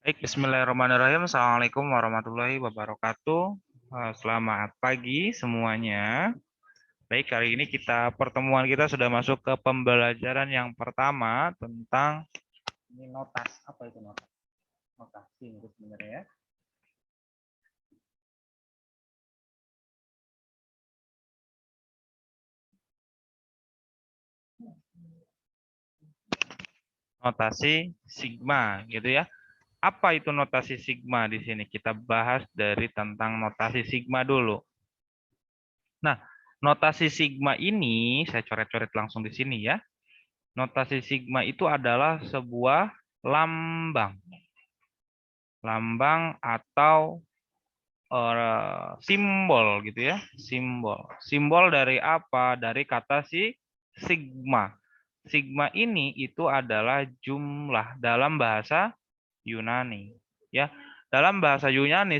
Baik, bismillahirrahmanirrahim. Assalamualaikum warahmatullahi wabarakatuh. Selamat pagi semuanya. Baik, kali ini pertemuan kita sudah masuk ke pembelajaran yang pertama tentang ini notas. Apa itu notas? Notasi itu sebenarnya ya. Notasi sigma gitu ya. Apa itu notasi sigma di sini? Kita bahas dari tentang notasi sigma dulu. Nah, notasi sigma ini saya coret-coret langsung di sini ya. Notasi sigma itu adalah sebuah lambang. Lambang atau simbol gitu ya. Simbol. Simbol dari apa? Dari kata sigma. Sigma ini itu adalah jumlah dalam bahasa Yunani. Ya, dalam bahasa Yunani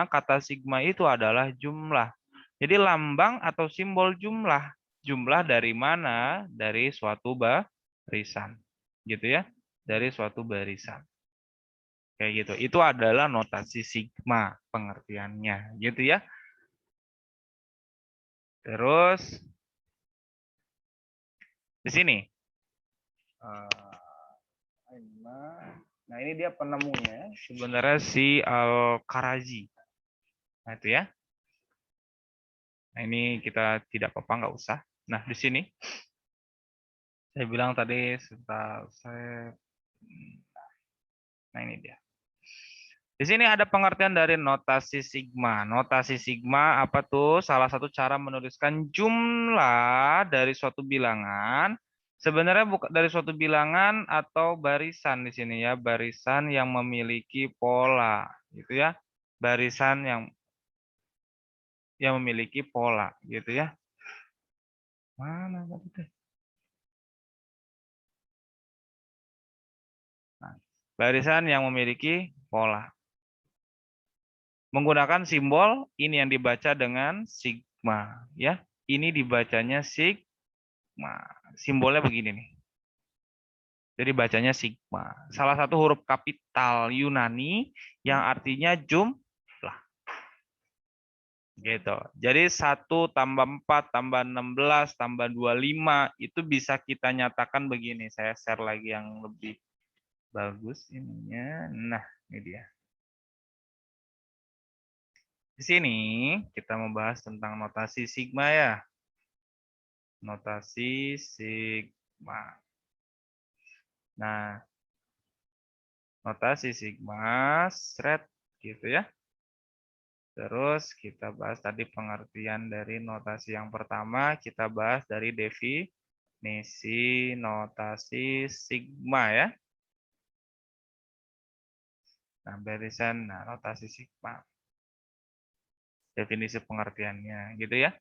kata sigma itu adalah jumlah. Jadi lambang atau simbol jumlah. Jumlah dari mana? Dari suatu barisan. Gitu ya. Dari suatu barisan. Kayak gitu. Itu adalah notasi sigma pengertiannya. Gitu ya. Terus di sini. Nah, ini dia penemunya. Sebenarnya si Al-Kharazi. Nah, itu ya. Nah, ini kita tidak apa-apa, nggak usah. Nah, di sini saya bilang tadi nah ini dia. Di sini ada pengertian dari notasi sigma. Notasi sigma apa tuh? Salah satu cara menuliskan jumlah dari suatu bilangan. Sebenarnya bukan dari suatu bilangan atau barisan di sini ya, barisan yang memiliki pola, gitu ya. Barisan yang memiliki pola, gitu ya. Mana tadi? Nah, barisan yang memiliki pola. Menggunakan simbol ini yang dibaca dengan sigma, ya. Ini dibacanya sigma. Simbolnya begini nih. Jadi bacanya sigma. Salah satu huruf kapital Yunani yang artinya jumlah. Gitu. Jadi 1 tambah 4 tambah 16 tambah 25 itu bisa kita nyatakan begini. Saya share lagi yang lebih bagus ininya. Nah, ini dia. Di sini kita membahas tentang notasi sigma ya. Notasi sigma. Nah, notasi sigma, seret gitu ya. Terus kita bahas tadi pengertian dari notasi yang pertama, kita bahas dari definisi notasi sigma ya. Nah, barisan notasi sigma. Definisi pengertiannya gitu ya.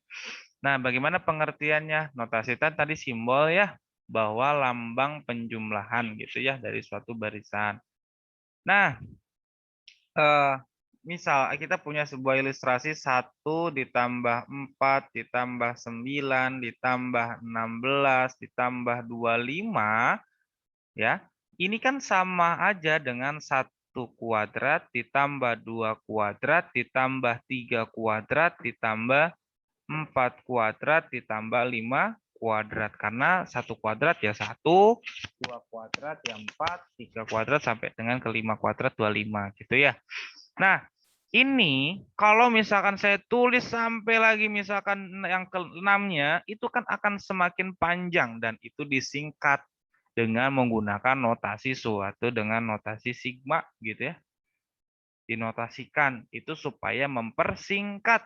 Nah, bagaimana pengertiannya? Notasi tadi simbol ya, bahwa lambang penjumlahan gitu ya dari suatu barisan. Nah, misal kita punya sebuah ilustrasi 1 ditambah 4 ditambah 9 ditambah 16 ditambah 25 ya. Ini kan sama aja dengan 1 kuadrat ditambah 2 kuadrat ditambah 3 kuadrat ditambah 4 kuadrat ditambah 5 kuadrat. Karena 1 kuadrat ya 1, 2 kuadrat ya 4, 3 kuadrat sampai dengan ke 5 kuadrat 25 gitu ya. Nah, ini kalau misalkan saya tulis sampai lagi misalkan yang ke-6-nya, itu kan akan semakin panjang dan itu disingkat dengan menggunakan notasi suatu dengan notasi sigma gitu ya. Dinotasikan itu supaya mempersingkat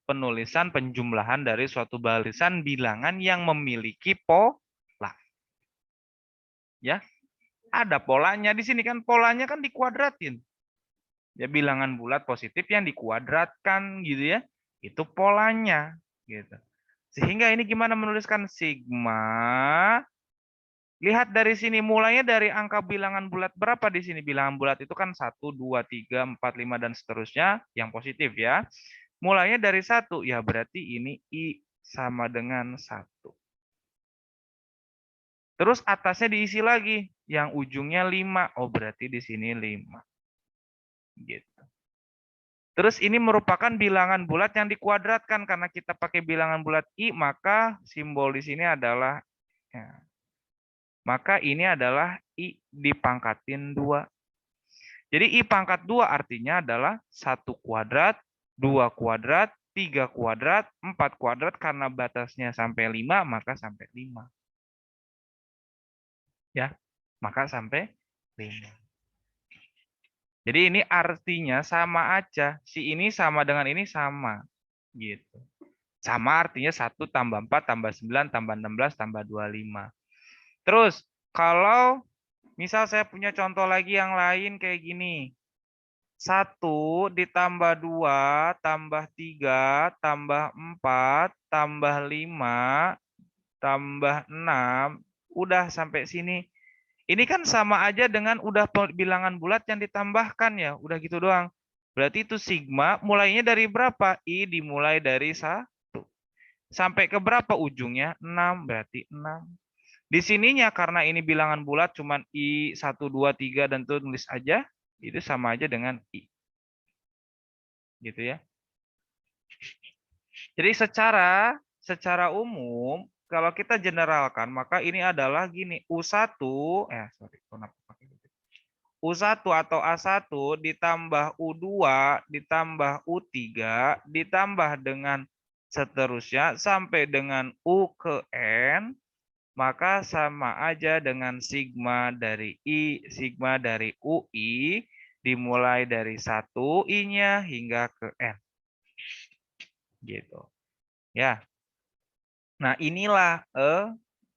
penulisan penjumlahan dari suatu barisan bilangan yang memiliki pola. Ya. Ada polanya di sini kan, polanya kan dikuadratin. Ya, bilangan bulat positif yang dikuadratkan gitu ya. Itu polanya gitu. Sehingga ini gimana menuliskan sigma? Lihat dari sini mulainya dari angka bilangan bulat berapa di sini? Bilangan bulat itu kan 1, 2, 3, 4, 5 dan seterusnya yang positif ya. Mulainya dari 1, ya berarti ini I sama dengan 1. Terus atasnya diisi lagi. yang ujungnya 5. Oh, berarti di sini 5. Gitu. Terus ini merupakan bilangan bulat yang dikuadratkan. Karena kita pakai bilangan bulat I, maka simbol di sini adalah, ya, maka ini adalah I dipangkatin 2. Jadi I pangkat 2 artinya adalah 1 kuadrat, 2 kuadrat, 3 kuadrat, 4 kuadrat. Karena batasnya sampai 5, maka sampai 5. Ya, maka sampai 5. Jadi ini artinya sama aja. Si ini sama dengan ini sama. Gitu. Sama artinya 1 tambah 4 tambah 9 tambah 16 tambah 25. Terus, kalau misal saya punya contoh lagi yang lain kayak gini. 1 ditambah 2 tambah 3 tambah 4 tambah 5 tambah 6. Udah sampai sini. Ini kan sama aja dengan udah bilangan bulat yang ditambahkan ya. Udah gitu doang. Berarti itu sigma mulainya dari berapa? I dimulai dari 1. Sampai ke berapa ujungnya? 6. Berarti 6. Di sininya karena ini bilangan bulat cuman I 1, 2, 3 dan tulis aja. Itu sama aja dengan I. Gitu ya. Jadi secara umum kalau kita generalkan maka ini adalah gini, U1 kenapa pakai gitu? U1 atau A1 ditambah U2 ditambah U3 ditambah dengan seterusnya sampai dengan U ke N, maka sama aja dengan sigma dari I, sigma dari UI dimulai dari 1 I-nya hingga ke N. Gitu. Ya. Nah, inilah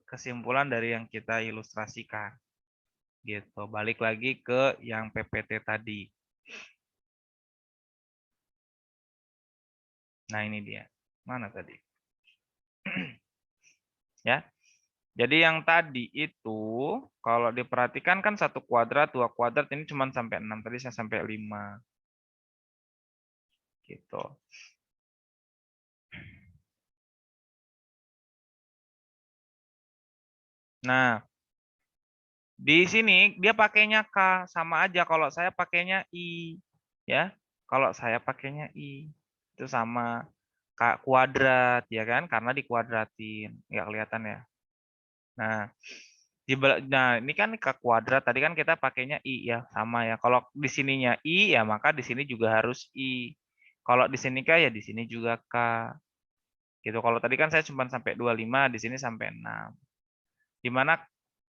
kesimpulan dari yang kita ilustrasikan. Gitu. Balik lagi ke yang PPT tadi. Nah, ini dia. Mana tadi? Ya. Jadi yang tadi itu kalau diperhatikan kan 1 kuadrat, 2 kuadrat ini cuma sampai 6. Tadi saya sampai 5. Gitu. Nah, di sini dia pakainya K, sama aja kalau saya pakainya I. Ya. Kalau saya pakainya I. Itu sama K kuadrat ya kan karena dikuadratin. Nggak kelihatan ya. Nah, nah ini kan K kuadrat tadi kan kita pakainya I ya, sama ya. Kalau di sininya I ya maka di sini juga harus I. Kalau di sini K ya di sini juga K. Gitu. Kalau tadi kan saya cuma sampai 25, di sini sampai 6. Di mana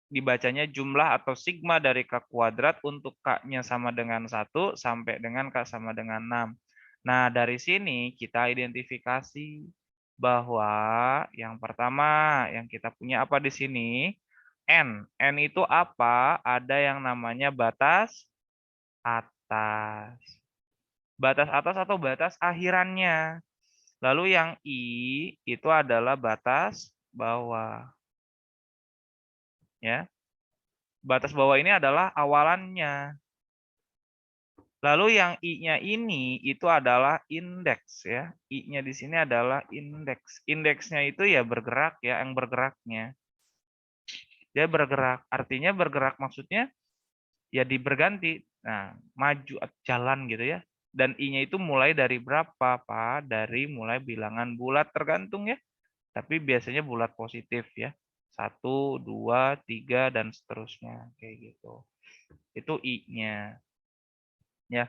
dibacanya jumlah atau sigma dari K kuadrat untuk K-nya sama dengan 1 sampai dengan K sama dengan 6. Nah, dari sini kita identifikasi bahwa yang pertama yang kita punya apa di sini? N. N itu apa? Ada yang namanya batas atas. Batas atas atau batas akhirannya. Lalu yang I itu adalah batas bawah. Ya. Batas bawah ini adalah awalannya. Lalu yang I-nya ini itu adalah indeks ya. I-nya di sini adalah indeks. Indeksnya itu ya bergerak ya, yang bergeraknya. Dia bergerak, artinya bergerak maksudnya ya berganti. Nah, maju jalan gitu ya. Dan I-nya itu mulai dari berapa, Pak? Dari mulai bilangan bulat tergantung ya. Tapi biasanya bulat positif ya. 1, 2, 3 dan seterusnya kayak gitu. Itu I-nya. Ya.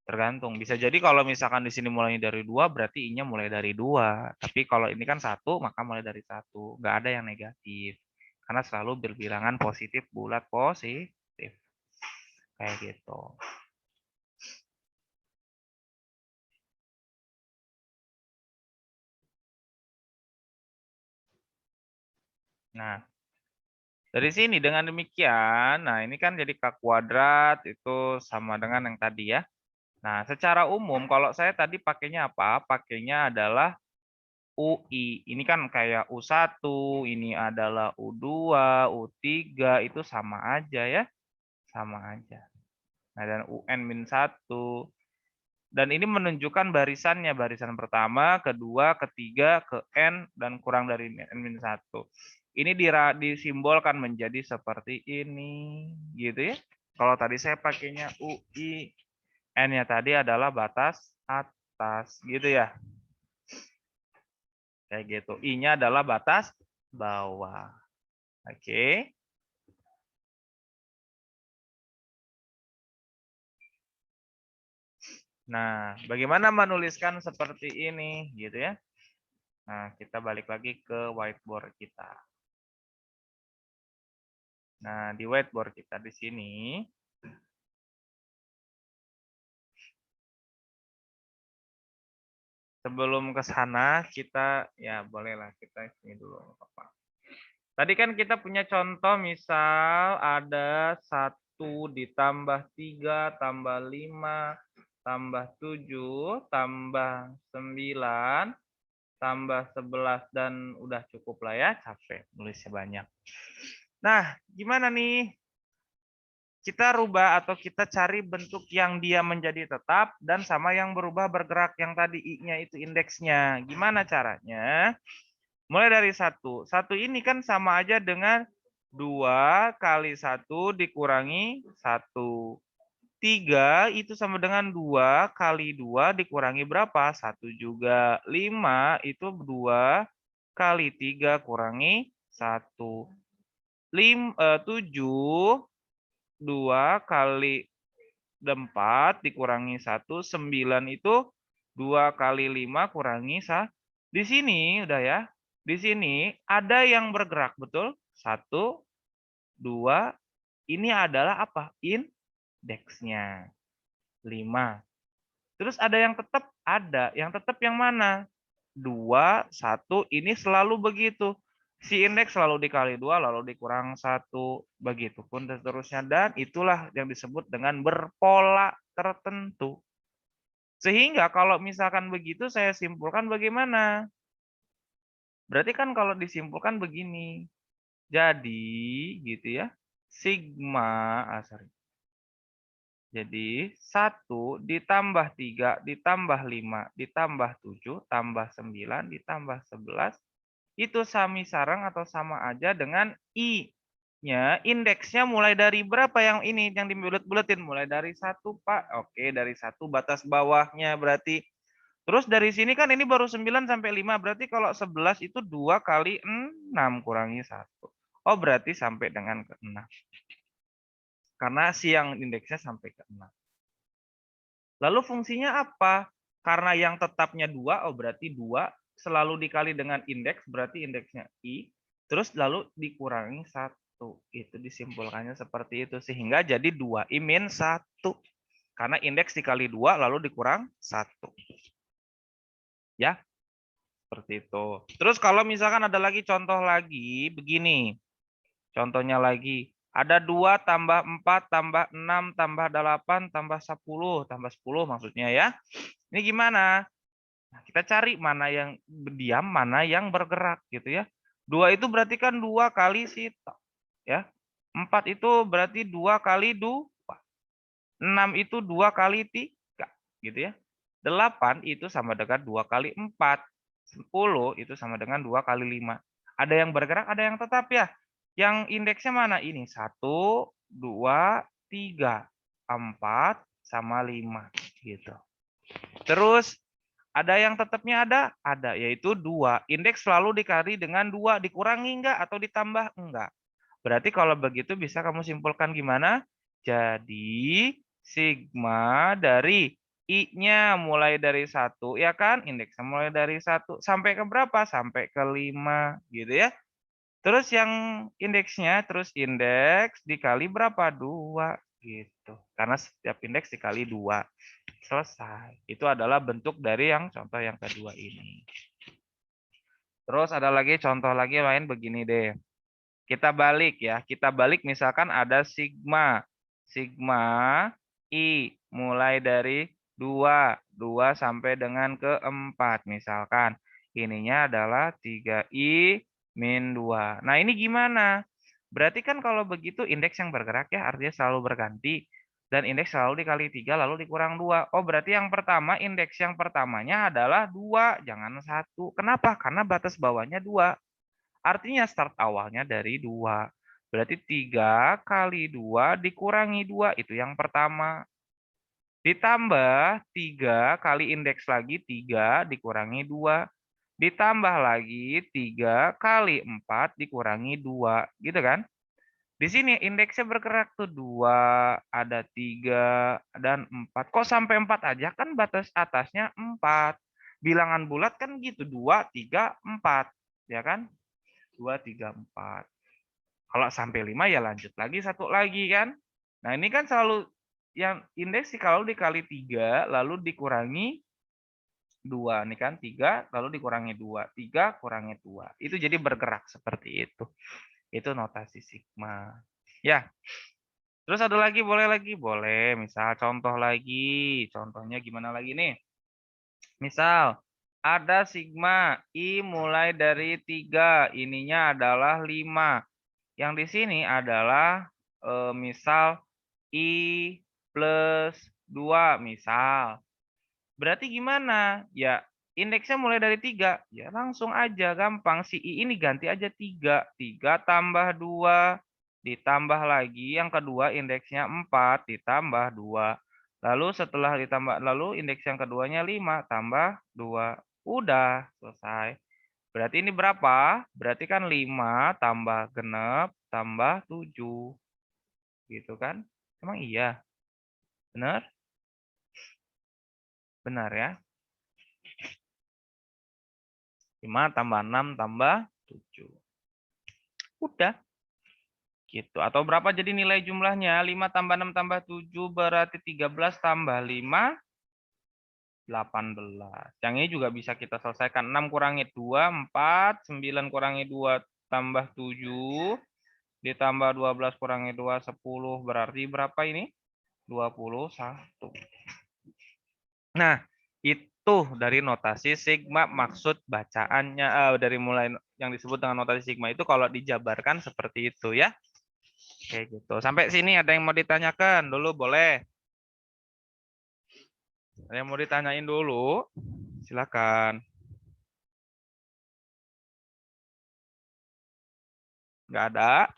Tergantung. Bisa jadi kalau misalkan di sini mulainya dari 2, berarti I-nya mulai dari 2. Tapi kalau ini kan 1, maka mulai dari 1. Nggak ada yang negatif. Karena selalu berbilangan positif, bulat positif. Kayak gitu. Nah, dari sini dengan demikian, nah ini kan jadi K kuadrat itu sama dengan yang tadi ya. Nah, secara umum kalau saya tadi pakainya apa? Pakainya adalah UI. Ini kan kayak U1, ini adalah U2, U3, itu sama aja ya. Sama aja. Nah, dan UN-1. Dan ini menunjukkan barisannya. Barisan pertama, kedua, ketiga, ke N, dan kurang dari N-1. Ini disimbolkan menjadi seperti ini, gitu ya. Kalau tadi saya pakainya UI, N-nya tadi adalah batas atas, gitu ya. Kayak gitu. I-nya adalah batas bawah. Oke. Nah, bagaimana menuliskan seperti ini, gitu ya. Nah, kita balik lagi ke whiteboard kita. Nah, di whiteboard kita di sini, sebelum ke sana kita ya bolehlah kita ini dulu apa. Tadi kan kita punya contoh misal ada 1 ditambah 3 tambah 5 tambah 7 tambah 9 tambah 11 dan udah cukup lah ya, capek nulisnya banyak. Nah, gimana nih? Kita rubah atau kita cari bentuk yang dia menjadi tetap dan sama yang berubah bergerak yang tadi I-nya itu indeksnya. Gimana caranya? Mulai dari 1. 1 ini kan sama aja dengan 2 kali 1 dikurangi 1. 3 itu sama dengan 2 kali 2 dikurangi berapa? 1 juga. 5 itu 2 kali 3 kurangi 1. 7 2 kali 4 dikurangi 1, 9 itu 2 kali 5 kurangi 1. Di sini udah ya. Di sini ada yang bergerak, betul? 1, 2, ini adalah apa? Indeksnya. 5. Terus ada yang tetap? Ada. Yang tetap yang mana? 2, 1, ini selalu begitu. Si indeks selalu dikali 2, lalu dikurang 1. Begitupun dan seterusnya. Dan itulah yang disebut dengan berpola tertentu. Sehingga kalau misalkan begitu saya simpulkan bagaimana? Berarti kan kalau disimpulkan begini. Jadi gitu ya. Sigma, sorry. Jadi 1 ditambah 3 ditambah 5 ditambah 7 tambah 9 ditambah 11 itu sami sarang atau sama aja dengan I-nya indeksnya mulai dari berapa yang ini yang dibulet-buletin mulai dari 1 Pak. Oke, dari 1 batas bawahnya berarti. Terus dari sini kan ini baru 9 sampai 5 berarti kalau 11 itu 2 kali 6 kurangi 1. Oh, berarti sampai dengan ke 6. Karena si yang indeksnya sampai ke 6. Lalu fungsinya apa? Karena yang tetapnya 2, oh berarti 2 selalu dikali dengan indeks, berarti indeksnya I, terus lalu dikurangi 1. Itu disimpulkannya seperti itu. Sehingga jadi 2I min 1. Karena indeks dikali 2, lalu dikurang 1. Ya, seperti itu. Terus kalau misalkan ada lagi contoh lagi, begini. Contohnya lagi. Ada 2 tambah 4 tambah 6 tambah 8 tambah 10 tambah 10 maksudnya ya. Ini gimana? Nah, kita cari mana yang diam, mana yang bergerak gitu ya. 2 itu berarti kan 2 kali sita. Ya. 4 itu berarti 2 kali 2. 6 itu 2 kali 3. Gitu ya. 8 itu sama dengan 2 kali 4. 10 itu sama dengan 2 kali 5. Ada yang bergerak, ada yang tetap ya. Yang indeksnya mana? Ini 1, 2, 3, 4, sama 5. Gitu. Terus ada yang tetapnya ada, yaitu 2. Indeks selalu dikali dengan 2, dikurangi enggak atau ditambah enggak. Berarti kalau begitu bisa kamu simpulkan gimana? Jadi sigma dari I-nya mulai dari 1, ya kan? Indeksnya mulai dari 1 sampai ke berapa? Sampai ke 5 gitu ya. Terus yang indeksnya, terus indeks dikali berapa? 2 gitu. Karena setiap indeks dikali 2. Selesai. Itu adalah bentuk dari yang contoh yang kedua ini. Terus ada lagi contoh lagi lain begini deh. Kita balik ya. Kita balik misalkan ada sigma. Sigma I mulai dari 2. 2 sampai dengan ke 4 misalkan. Ininya adalah 3I min 2. Nah ini gimana? Berarti kan kalau begitu indeks yang bergerak ya artinya selalu berganti. Dan indeks selalu dikali 3 lalu dikurang 2. Oh berarti yang pertama indeks yang pertamanya adalah 2. Jangan 1. Kenapa? Karena batas bawahnya 2. Artinya start awalnya dari 2. Berarti 3 kali 2 dikurangi 2. Itu yang pertama. Ditambah 3 kali indeks lagi 3 dikurangi 2. Ditambah lagi 3 kali 4 dikurangi 2. Gitu kan? Di sini indeksnya bergerak tuh 2, ada 3, dan 4. Kok sampai 4 aja? Kan batas atasnya 4. Bilangan bulat kan gitu, 2, 3, 4. Ya kan? 2, 3, 4. Kalau sampai 5 ya lanjut lagi, satu lagi kan. Nah ini kan selalu yang indeks sih kalau dikali 3, lalu dikurangi 2. Ini kan 3, lalu dikurangi 2. 3 kurangi 2. Itu jadi bergerak seperti itu. Itu notasi sigma. Ya, terus ada lagi, boleh lagi? Boleh, misal contoh lagi. Contohnya gimana lagi nih? Misal, ada sigma I mulai dari 3, ininya adalah 5. Yang di sini adalah misal I plus 2, misal. Berarti gimana? Ya, indeksnya mulai dari 3. Ya, langsung aja, gampang. Si I ini ganti aja 3. 3 tambah 2, ditambah lagi. Yang kedua indeksnya 4, ditambah 2. Lalu setelah ditambah, lalu indeks yang keduanya 5, tambah 2. Udah, selesai. Berarti ini berapa? Berarti kan 5 tambah genep, tambah 7. Gitu kan? Emang iya? Benar? Benar ya? 5 tambah 6 tambah 7. Udah. Gitu. Atau berapa jadi nilai jumlahnya? 5 tambah 6 tambah 7 berarti 13 tambah 5, 18. Yang ini juga bisa kita selesaikan. 6 kurangi 2, 4. 9 kurangi 2 tambah 7. Ditambah 12 kurangi 2, 10. Berarti berapa ini? 21. Nah, itu dari notasi sigma, maksud bacaannya dari mulai yang disebut dengan notasi sigma itu kalau dijabarkan seperti itu ya. Kayak gitu. Sampai sini ada yang mau ditanyakan dulu, boleh? Ada yang mau ditanyain dulu? Silakan. Nggak ada?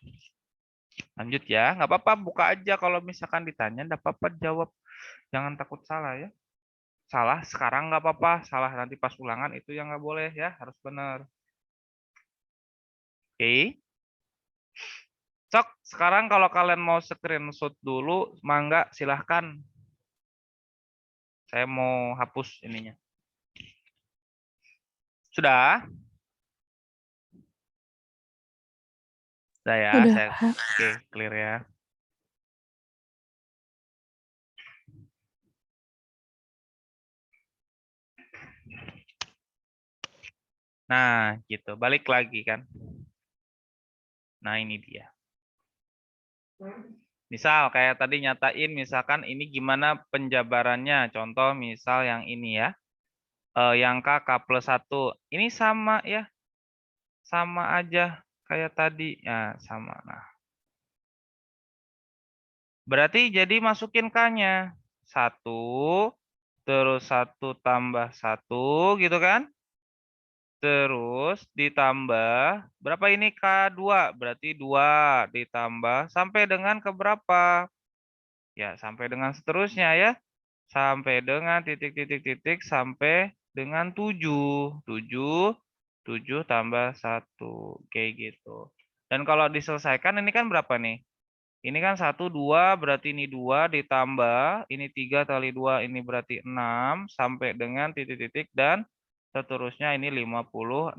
Lanjut ya. Nggak apa-apa, buka aja. Kalau misalkan ditanya, nggak apa-apa jawab. Jangan takut salah ya. Salah sekarang nggak apa-apa. Salah nanti pas ulangan itu yang nggak boleh ya. Harus benar. Oke. Sok, sekarang kalau kalian mau screenshot dulu, mangga silahkan. Saya mau hapus ininya. Sudah? Sudah ya, Udah, saya Pak. oke, clear ya. Nah, gitu. Balik lagi kan. Nah, ini dia. Misal kayak tadi nyatain misalkan ini gimana penjabarannya. Contoh misal yang ini ya. Yang K plus 1. Ini sama ya. Sama aja kayak tadi. Ya, sama. Nah, berarti jadi masukin K-nya. 1, terus 1 tambah 1 gitu kan. Terus ditambah, berapa ini K2? Berarti 2 ditambah sampai dengan ke berapa? Ya, sampai dengan seterusnya ya. Sampai dengan titik-titik-titik sampai dengan 7. 7, 7 tambah 1. Kayak gitu. Dan kalau diselesaikan ini kan berapa nih? Ini kan 1, 2, berarti ini 2 ditambah, ini 3 kali 2, ini berarti 6, sampai dengan titik-titik dan seterusnya ini 56.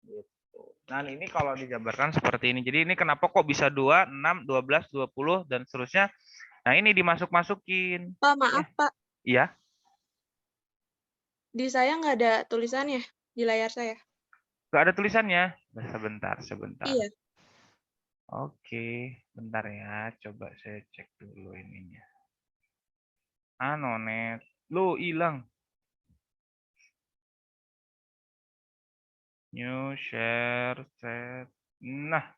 Gitu. Nah, ini kalau dijabarkan seperti ini. Jadi ini kenapa kok bisa 2, 6, 12, 20, dan seterusnya. Nah, ini dimasuk-masukin. Pak, Ya. maaf Pak, Iya. di saya nggak ada tulisannya di layar saya. Nggak ada tulisannya. Sebentar, sebentar. Iya. Oke, bentar ya. Coba saya cek dulu ininya. Anonet. Lo hilang. New share set. Nah,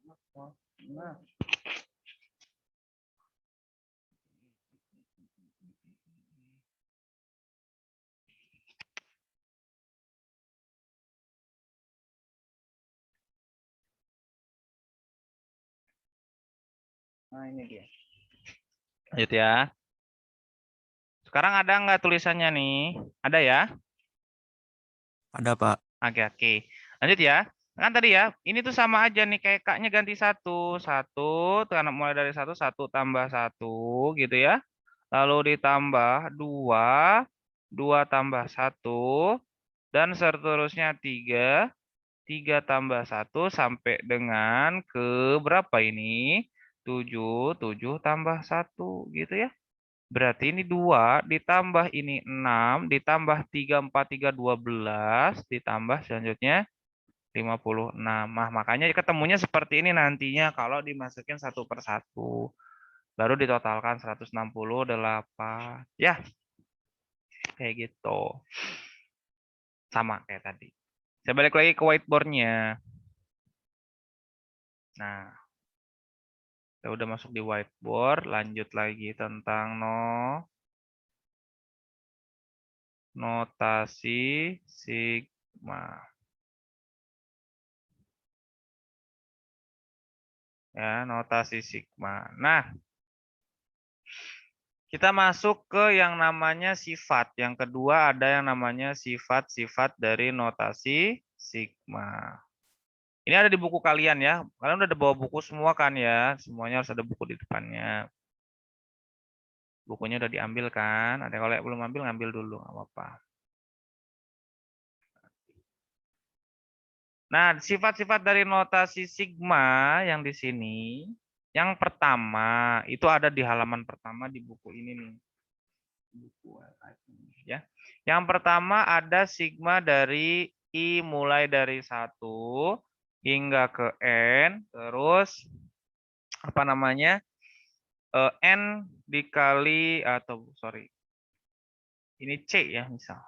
Nah. Nah, ini dia. Lanjut ya. Sekarang ada nggak tulisannya nih? Ada ya? Ada, Pak. Oke, oke. Lanjut ya. Kan tadi ya, ini tuh sama aja nih, kayak kaknya ganti satu. Satu, karena mulai dari satu, satu tambah satu gitu ya. Lalu ditambah dua, dua tambah satu, dan seterusnya tiga, tiga tambah satu sampai dengan ke berapa ini? Tujuh, tujuh tambah satu gitu ya. Berarti ini 2 ditambah ini 6 ditambah 3 4 3 12 ditambah selanjutnya 56. Nah, makanya ketemunya seperti ini nantinya kalau dimasukin satu per satu. Baru ditotalkan 168. Ya, kayak gitu. Sama kayak tadi. Saya balik lagi ke whiteboard-nya. Nah, kita udah masuk di whiteboard, lanjut lagi tentang notasi sigma. Ya, notasi sigma. Nah, kita masuk ke yang namanya sifat. Yang kedua ada yang namanya sifat-sifat dari notasi sigma. Ini ada di buku kalian ya. Kalian udah ada bawa buku semua kan ya? Semuanya harus ada buku di depannya. Bukunya udah diambil kan? Ada kalau yang belum ambil, ngambil dulu, nggak apa-apa. Nah, sifat-sifat dari notasi sigma yang di sini, yang pertama itu ada di halaman pertama di buku ini nih. Buku ya. Yang pertama ada sigma dari I mulai dari 1 hingga ke N, terus apa namanya? N dikali atau sorry. Ini C ya misal.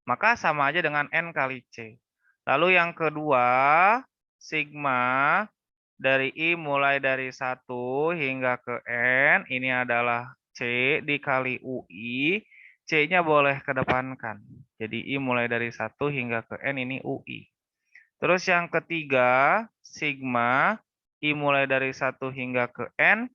Maka sama aja dengan N kali C. Lalu yang kedua, sigma dari I mulai dari 1 hingga ke N, ini adalah C dikali UI. C-nya boleh kedepankan. Jadi I mulai dari 1 hingga ke N, ini UI. Terus yang ketiga, sigma I mulai dari 1 hingga ke N,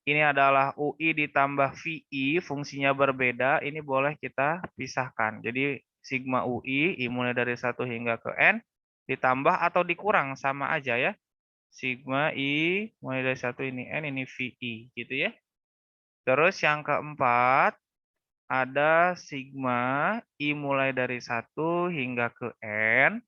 ini adalah UI ditambah VI, fungsinya berbeda, ini boleh kita pisahkan. Jadi sigma UI, I mulai dari 1 hingga ke N, ditambah atau dikurang, sama aja ya. Sigma I mulai dari 1 ini N, ini VI, gitu ya. Terus yang keempat, ada sigma I mulai dari 1 hingga ke N.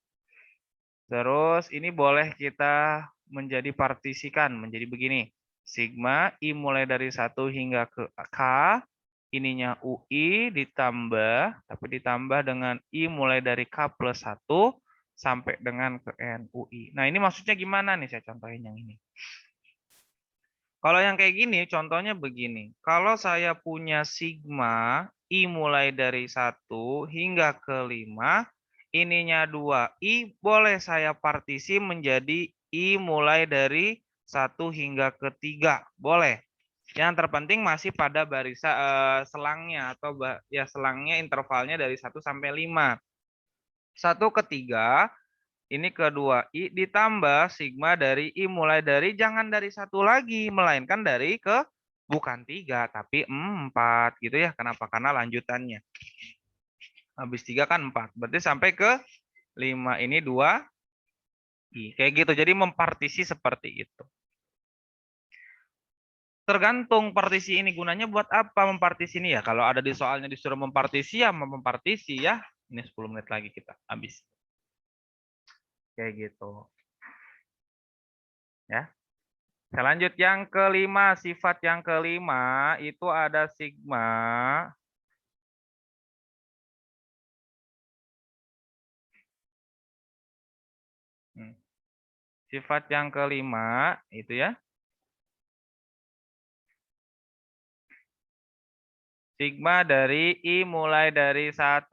Terus ini boleh kita menjadi partisikan, menjadi begini. Sigma I mulai dari 1 hingga ke K, ininya UI ditambah, tapi ditambah dengan I mulai dari K plus 1 sampai dengan ke N UI. Nah ini maksudnya gimana nih, saya contohin yang ini. Kalau yang kayak gini, contohnya begini. Kalau saya punya sigma I mulai dari 1 hingga ke 5, ininya 2I, boleh saya partisi menjadi I mulai dari 1 hingga ke 3. Boleh. Yang terpenting masih pada barisan selangnya atau ya selangnya intervalnya dari 1 sampai 5. 1 ke 3, ini kedua I ditambah sigma dari I mulai dari jangan dari 1 lagi, melainkan dari ke bukan 3 tapi 4 gitu ya. Kenapa? Karena lanjutannya. Habis 3 kan 4. Berarti sampai ke 5 ini 2 I. Kayak gitu. Jadi mempartisi seperti itu. Tergantung partisi ini gunanya buat apa mempartisi ini ya. Kalau ada di soalnya disuruh mempartisi ya mempartisi ya. Ini 10 menit lagi kita habis. Kayak gitu. Ya. Saya lanjut yang kelima, sifat yang kelima itu ada sigma. Sifat yang kelima itu ya. Sigma dari I mulai dari 1.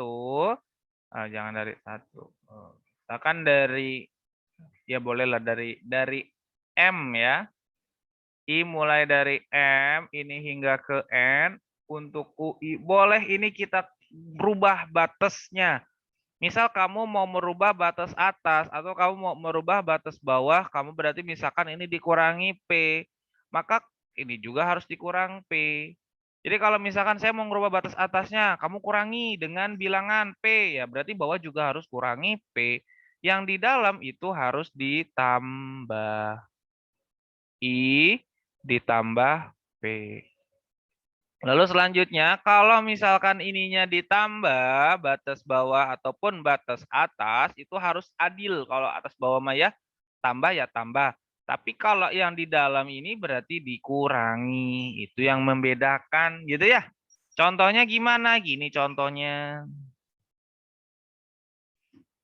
Jangan dari 1. Misalkan dari, ya bolehlah dari M ya. I mulai dari M ini hingga ke N. Untuk UI boleh ini kita berubah batasnya. Misal kamu mau merubah batas atas atau kamu mau merubah batas bawah, kamu berarti misalkan ini dikurangi P. Maka ini juga harus dikurang P. Jadi kalau misalkan saya mau merubah batas atasnya, kamu kurangi dengan bilangan P. Ya berarti bawah juga harus kurangi P. Yang di dalam itu harus ditambah. I ditambah P. Lalu selanjutnya, kalau misalkan ininya ditambah batas bawah ataupun batas atas, itu harus adil. Kalau atas bawah mah ya tambah. Tapi kalau yang di dalam ini berarti dikurangi. Itu yang membedakan gitu ya. Contohnya gimana? Gini contohnya.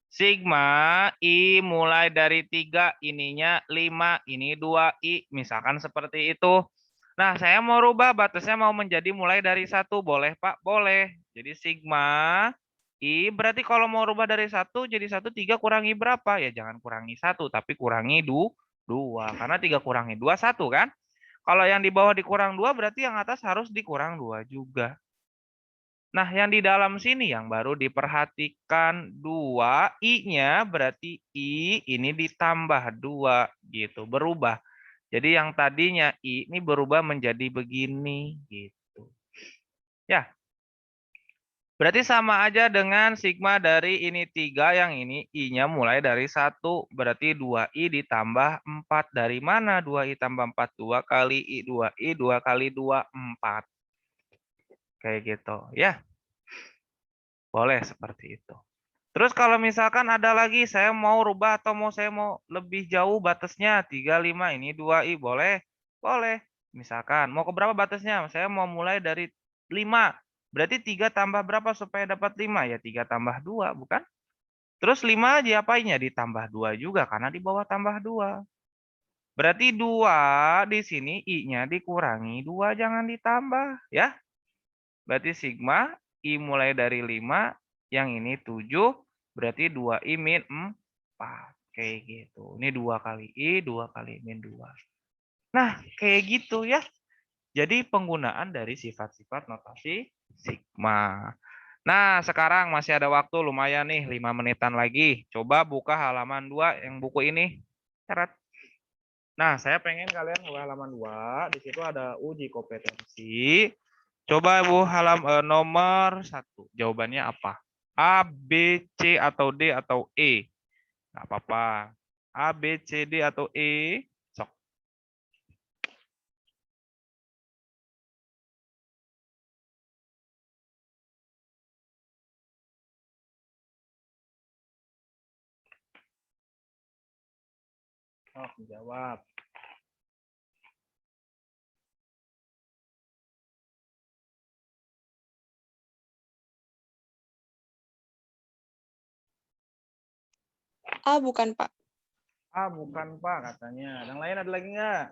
Sigma I mulai dari 3, ininya 5, ini 2I. Misalkan seperti itu. Nah, saya mau rubah batasnya mau menjadi mulai dari 1. Boleh, Pak? Boleh. Jadi sigma I berarti kalau mau rubah dari 1 jadi 1, 3 kurangi berapa? Ya jangan kurangi 1, tapi kurangi 2. Karena 3 kurangi 2, 1 kan? Kalau yang di bawah dikurang 2 berarti yang atas harus dikurang 2 juga. Nah, yang di dalam sini yang baru diperhatikan 2, I-nya berarti I ini ditambah 2 gitu, berubah. Jadi yang tadinya I ini berubah menjadi begini gitu. Ya. Berarti sama aja dengan sigma dari ini 3, yang ini I-nya mulai dari 1. Berarti 2I ditambah 4. Dari mana 2I tambah 4? 2 kali I, 2I, 2 kali 2, 4. Kayak gitu ya. Boleh seperti itu. Terus kalau misalkan ada lagi saya mau rubah atau saya mau lebih jauh batasnya 3, 5, ini 2I, boleh? Boleh. Misalkan mau ke berapa batasnya? Saya mau mulai dari 5. Berarti 3 tambah berapa supaya dapat 5? Ya 3 tambah 2, bukan? Terus 5 diapain ya? Ditambah 2 juga karena di bawah tambah 2. Berarti 2 di sini I-nya dikurangi 2, jangan ditambah ya. Berarti sigma I mulai dari 5, yang ini 7, berarti 2I min 4. Kayak gitu. Ini 2 kali I, 2 kali min 2. Nah, kayak gitu ya. Jadi penggunaan dari sifat-sifat notasi sigma. Nah, sekarang masih ada waktu lumayan nih, 5 menitan lagi. Coba buka halaman 2 yang buku ini. Syarat. Nah, saya pengen kalian buka halaman 2. Di situ ada uji kompetensi. Coba Bu nomor 1. Jawabannya apa? A, B, C, atau D, atau E? Nggak apa-apa. A, B, C, D, atau E? Sok. Oh, jawab. A bukan, Pak. A bukan Pak katanya. Yang lain ada lagi nggak?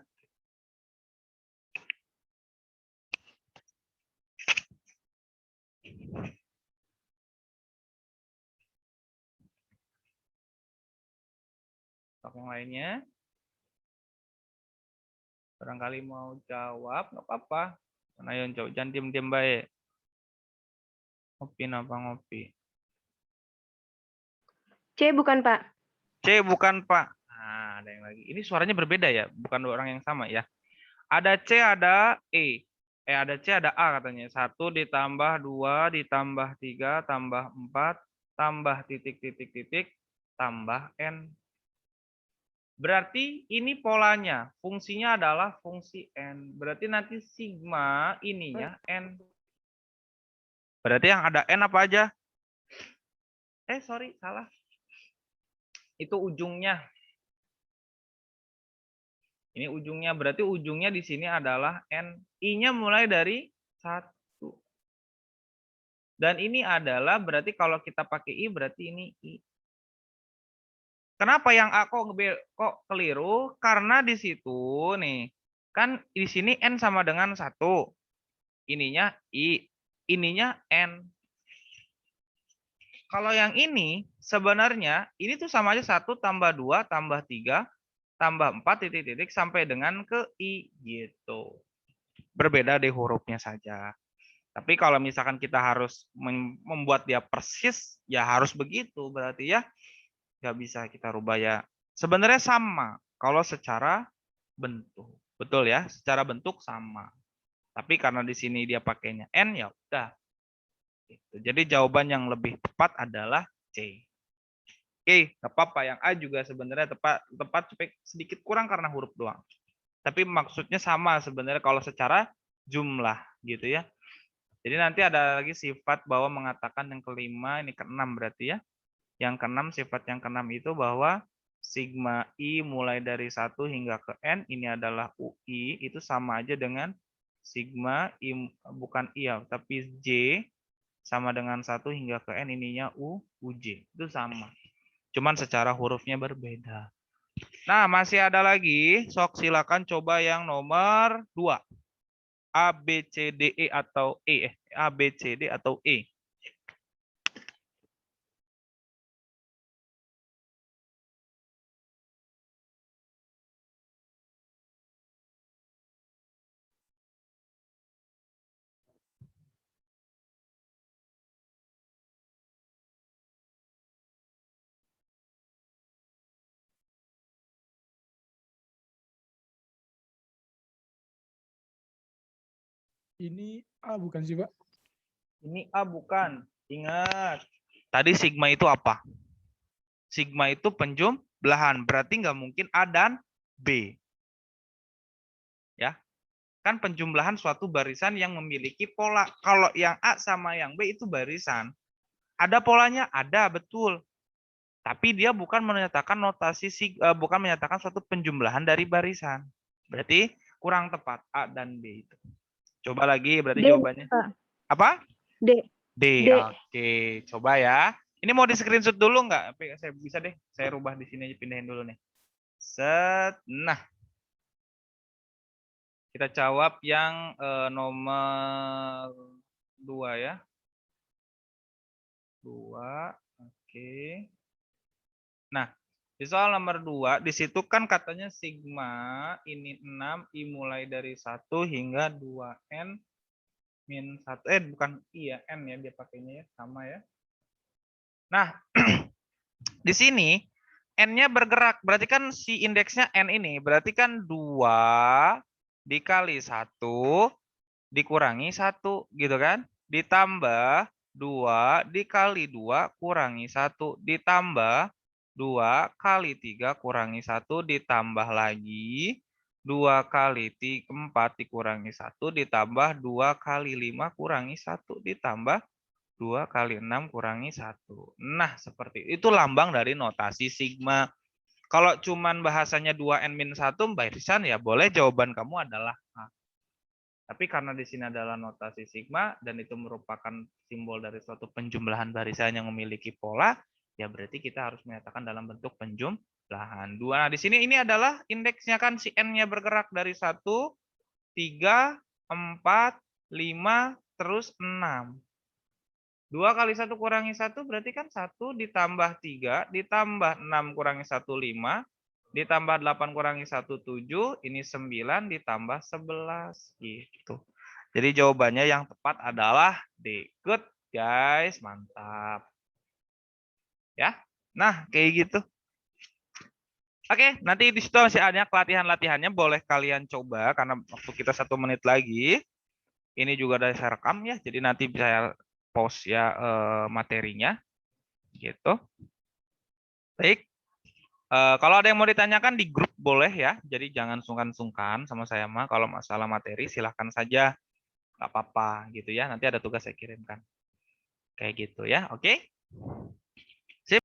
Sok yang lainnya. Barangkali mau jawab, nggak apa-apa. Ayo jawab, jangan diam-diam baik. Ngopi apa ngopi? C bukan, Pak. C bukan Pak. Nah, ada yang lagi. Ini suaranya berbeda ya, bukan dua orang yang sama ya. Ada C, ada E. Ada C, ada A katanya. 1 ditambah 2 ditambah 3 tambah 4 tambah titik tambah N. Berarti ini polanya. Fungsinya adalah fungsi N. Berarti nanti sigma ininya N. Berarti yang ada N apa aja? Sorry, salah. Itu ujungnya. Ini ujungnya, berarti ujungnya di sini adalah N. I-nya mulai dari 1. Dan ini adalah berarti kalau kita pakai I berarti ini I. Kenapa yang A kok keliru? Karena di situ nih, kan di sini N sama dengan 1. Ininya I, ininya N. Kalau yang ini sebenarnya ini tuh sama aja 1 tambah 2 tambah 3 tambah 4 titik-titik sampai dengan ke I gitu. Berbeda di hurufnya saja. Tapi kalau misalkan kita harus membuat dia persis, ya harus begitu berarti ya. Nggak bisa kita rubah ya. Sebenarnya sama kalau secara bentuk. Betul ya, secara bentuk sama. Tapi karena di sini dia pakainya N, ya udah. Gitu. Jadi jawaban yang lebih tepat adalah C. Oke, nggak apa-apa. Yang A juga sebenarnya tepat sedikit kurang karena huruf doang. Tapi maksudnya sama sebenarnya kalau secara jumlah gitu ya. Jadi nanti ada lagi sifat bahwa mengatakan yang kelima, ini keenam berarti ya. Yang keenam, sifat yang keenam itu bahwa sigma I mulai dari 1 hingga ke N, ini adalah UI, itu sama aja dengan sigma I, bukan I ya, tapi J, sama dengan 1 hingga ke N, ininya UJ. Itu sama. Cuman secara hurufnya berbeda. Nah, masih ada lagi. Sok silakan coba yang nomor 2. A, B, C, D, E atau E. A, B, C, D atau E. Ini A bukan sih, Pak? Ini A bukan. Ingat. Tadi sigma itu apa? Sigma itu penjumlahan. Berarti nggak mungkin A dan B. Ya. Kan penjumlahan suatu barisan yang memiliki pola. Kalau yang A sama yang B itu barisan. Ada polanya? Ada, betul. Tapi dia bukan menyatakan bukan menyatakan suatu penjumlahan dari barisan. Berarti kurang tepat A dan B itu. Coba lagi berarti D, jawabannya. Pak. Apa? D. D. D. Oke, coba ya. Ini mau di screenshot dulu nggak? Saya bisa deh. Saya rubah di sini aja, pindahin dulu nih. Set. Nah, kita jawab yang nomor 2 ya. 2. Oke. Nah, di soal nomor 2, di situ kan katanya sigma ini 6, I mulai dari 1 hingga 2N min 1. Bukan I ya, N ya dia pakainya ya, sama ya. Nah, di sini N-nya bergerak, berarti kan si indeksnya N ini, berarti kan 2 dikali 1 dikurangi 1, gitu kan? Ditambah 2 dikali 2 kurangi 1, ditambah 2 kali 3 kurangi 1, ditambah lagi 2 kali 4 dikurangi 1, ditambah 2 kali 5 kurangi 1, ditambah 2 kali 6 kurangi 1. Nah, seperti itu lambang dari notasi sigma. Kalau cuman bahasanya 2N-1 barisan ya boleh jawaban kamu adalah A. Tapi karena di sini adalah notasi sigma dan itu merupakan simbol dari suatu penjumlahan barisan yang memiliki pola, ya berarti kita harus menyatakan dalam bentuk penjumlahan. 2. Nah, di sini ini adalah indeksnya kan si N-nya bergerak dari 1, 3, 4, 5, terus 6. 2 kali 1 kurangi 1 berarti kan 1 ditambah 3 ditambah 6 kurangi 1 5 ditambah 8 kurangi 1 7 ini 9 ditambah 11 gitu. Jadi jawabannya yang tepat adalah D. Good guys, mantap. Ya. Nah, kayak gitu. Oke, nanti di situ masih ada latihan-latihannya, boleh kalian coba karena waktu kita 1 menit lagi. Ini juga ada saya rekam ya, jadi nanti bisa post ya materinya gitu. Baik, kalau ada yang mau ditanyakan di grup boleh ya, jadi jangan sungkan-sungkan sama saya mah. Kalau masalah materi silahkan saja, nggak apa-apa gitu ya, nanti ada tugas saya kirimkan kayak gitu ya. Oke.